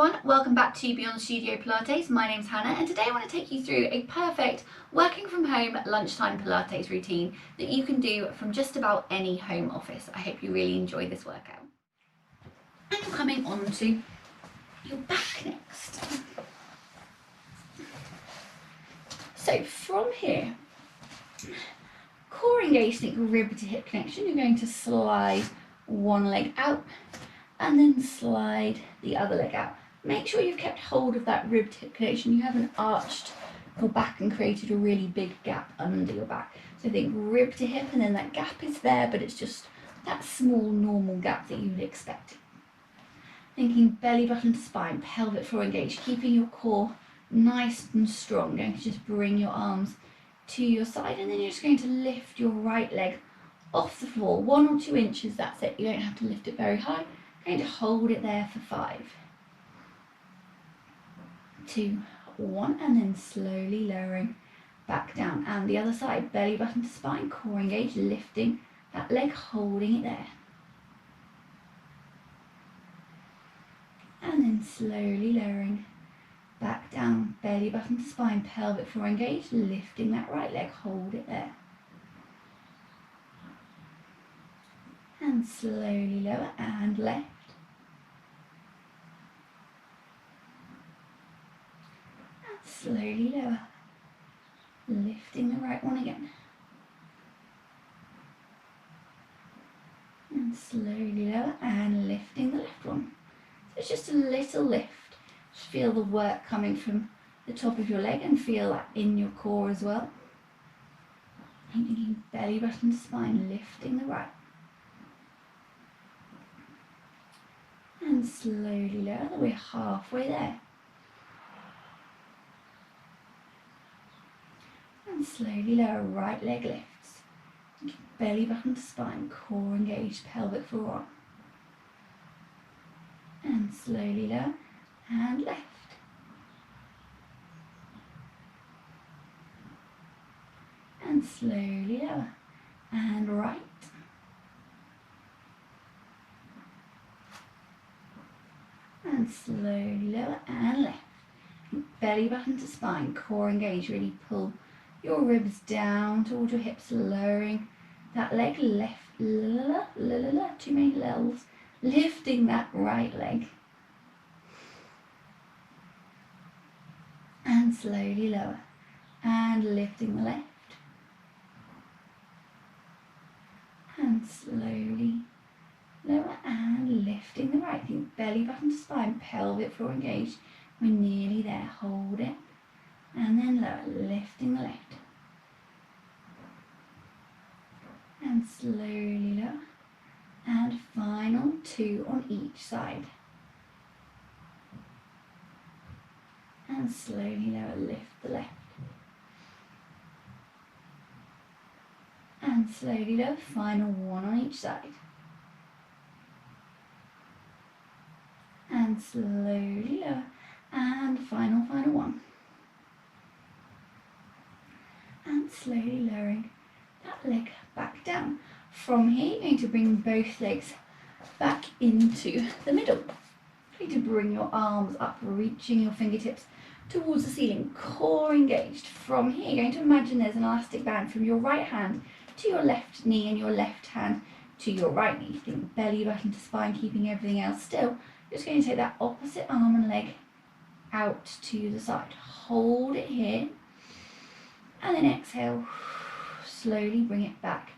everyone, welcome back to Beyond Studio Pilates. My name's Hannah and today I want to take you through a perfect working from home lunchtime Pilates routine that you can do from just about any home office. I hope you really enjoy this workout. And you're coming on to your back next. So from here, core engaged, think rib to hip connection. You're going to slide one leg out and then slide the other leg out. Make sure you've kept hold of that rib to hip connection. You haven't arched your back and created a really big gap under your back. So think rib to hip, and then that gap is there, but it's just that small normal gap that you would expect. Thinking belly button to spine, pelvic floor engaged, keeping your core nice and strong. Going to just bring your arms to your side, and then you're just going to lift your right leg off the floor, 1 or 2 inches, that's it. You don't have to lift it very high. Going to hold it there for 5, 2, 1, and then slowly lowering back down. And the other side, belly button to spine, core engaged, lifting that leg, holding it there. And then slowly lowering back down, belly button to spine, pelvic floor engaged, lifting that right leg, hold it there. And slowly lower and left. And slowly lower. Lifting the right one again. And slowly lower and lifting the left one. So it's just a little lift. Just feel the work coming from the top of your leg and feel that in your core as well. And thinking belly button to spine, lifting the right. And slowly lower, we're halfway there. And slowly lower, right leg lifts. Belly button to spine, core engaged, pelvic floor on. And slowly lower, and left. And slowly lower, and right. And slowly lower and left. Belly button to spine, core engaged, really pull your ribs down towards your hips, lowering that leg left, too many l's, lifting that right leg. And slowly lower and lifting the left. And slowly lower and lifting the right. Think belly button to spine, pelvic floor engaged. We're nearly there. Hold it. And then lower, lifting the left. And slowly lower. And final 2 on each side. And slowly lower, lift the left. And slowly lower, final 1 on each side. And slowly lower, and final 1. And slowly lowering that leg back down. From here, you're going to bring both legs back into the middle. You're going to bring your arms up, reaching your fingertips towards the ceiling, core engaged. From here, you're going to imagine there's an elastic band from your right hand to your left knee and your left hand to your right knee. Think belly button to spine, keeping everything else still. Just going to take that opposite arm and leg out to the side. Hold it here. And then exhale. Slowly bring it back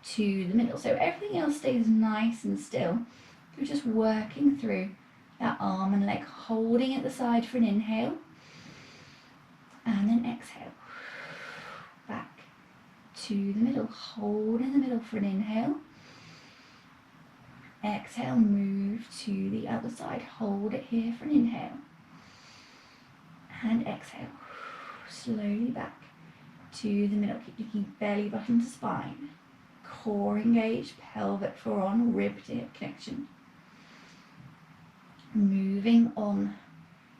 to the middle. So everything else stays nice and still. You're just working through that arm and leg. Holding at the side for an inhale. And then exhale. Back to the middle. Hold in the middle for an inhale. Exhale, move to the other side. Hold it here for an inhale. And exhale. Slowly back to the middle. Keep looking belly button to spine. Core engaged, pelvic floor on, rib to hip connection. Moving on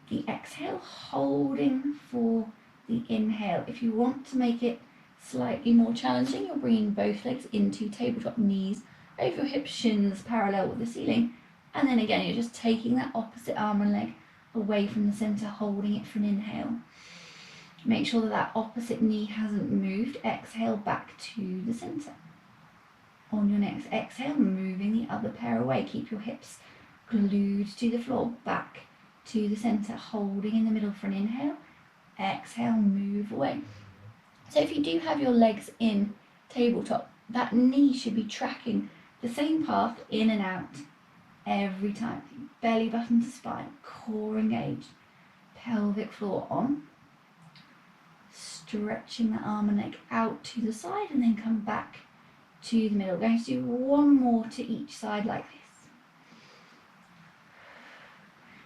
the exhale, holding for the inhale. If you want to make it slightly more challenging, you're bringing both legs into tabletop, knees over your hips, shins parallel with the ceiling. And then again, you're just taking that opposite arm and leg away from the centre, holding it for an inhale. Make sure that that opposite knee hasn't moved. Exhale back to the centre. On your next exhale, moving the other pair away. Keep your hips glued to the floor, back to the centre, holding in the middle for an inhale. Exhale, move away. So if you do have your legs in tabletop, that knee should be tracking the same path in and out every time. Belly button to spine, core engaged, pelvic floor on. Stretching the arm and leg out to the side and then come back to the middle. We're going to do one more to each side like this.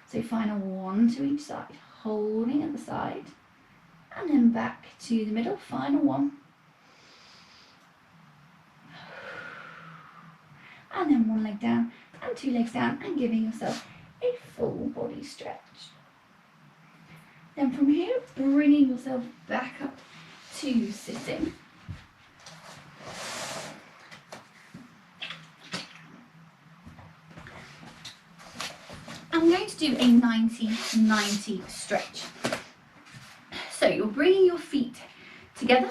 So final one to each side, holding at the side and then back to the middle. Final one. And then one leg down and two legs down and giving yourself a full body stretch. Then from here, bringing yourself back up to sitting. I'm going to do a 90-90 stretch. So you're bringing your feet together,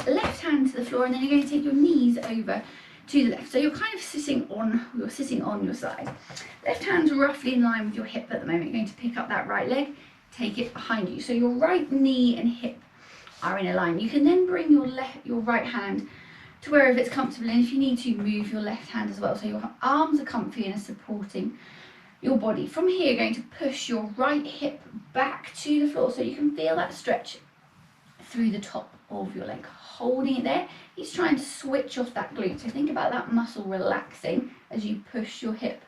left hand to the floor, and then you're going to take your knees over to the left. So you're kind of sitting on your side. Left hand's roughly in line with your hip at the moment. You're going to pick up that right leg, take it behind you. So your right knee and hip are in a line. You can then bring your right hand to wherever it's comfortable, and if you need to, move your left hand as well. So your arms are comfy and are supporting your body. From here, you're going to push your right hip back to the floor so you can feel that stretch through the top of your leg. Holding it there, he's trying to switch off that glute. So think about that muscle relaxing as you push your hip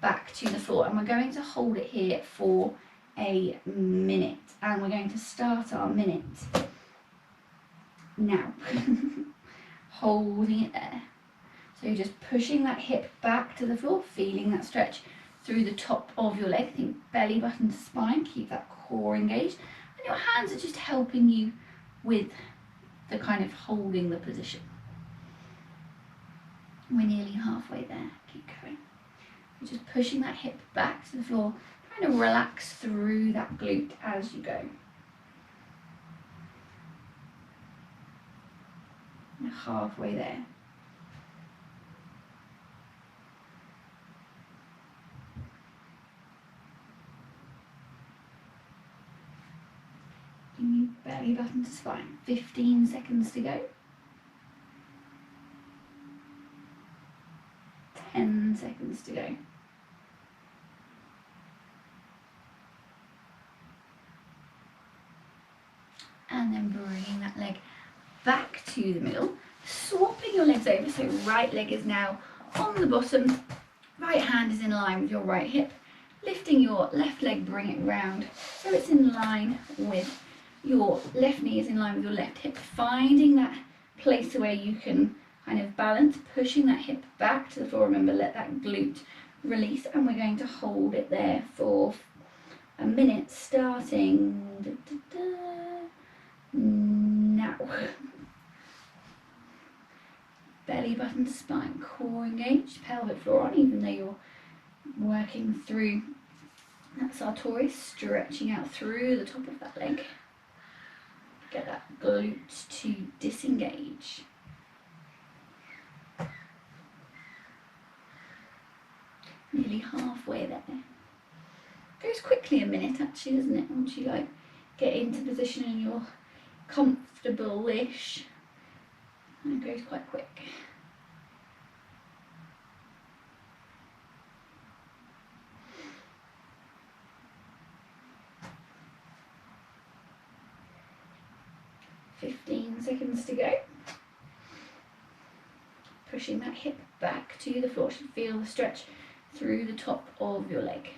back to the floor. And we're going to hold it here for a minute. And we're going to start our minute now. Holding it there. So you're just pushing that hip back to the floor, feeling that stretch through the top of your leg. Think belly button to spine, keep that core engaged. And your hands are just helping you with the kind of holding the position. We're nearly halfway there, keep going. You're just pushing that hip back to the floor, trying to relax through that glute as you go. You're halfway there. Belly button to spine. 15 seconds to go. 10 seconds to go. And then bringing that leg back to the middle. Swapping your legs over, so right leg is now on the bottom. Right hand is in line with your right hip. Lifting your left leg, bring it round so it's in line with your left knee is in line with your left hip, finding that place where you can kind of balance, pushing that hip back to the floor. Remember, let that glute release, and we're going to hold it there for a minute, starting now. Belly button to spine, core engaged, pelvic floor on, even though you're working through that sartorius, stretching out through the top of that leg. Get that glute to disengage. Nearly halfway there. Goes quickly a minute actually, doesn't it? Once you get into position and you're comfortable-ish. And it goes quite quick. .15 seconds to go. Pushing that hip back to the floor. Should feel the stretch through the top of your leg.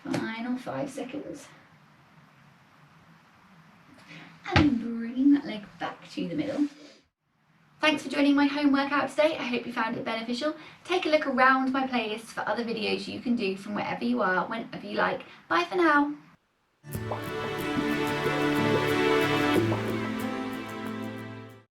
Final 5 seconds. And then bringing that leg back to the middle. Thanks for joining my home workout today. I hope you found it beneficial. Take a look around my playlist for other videos you can do from wherever you are, whenever you like. Bye for now.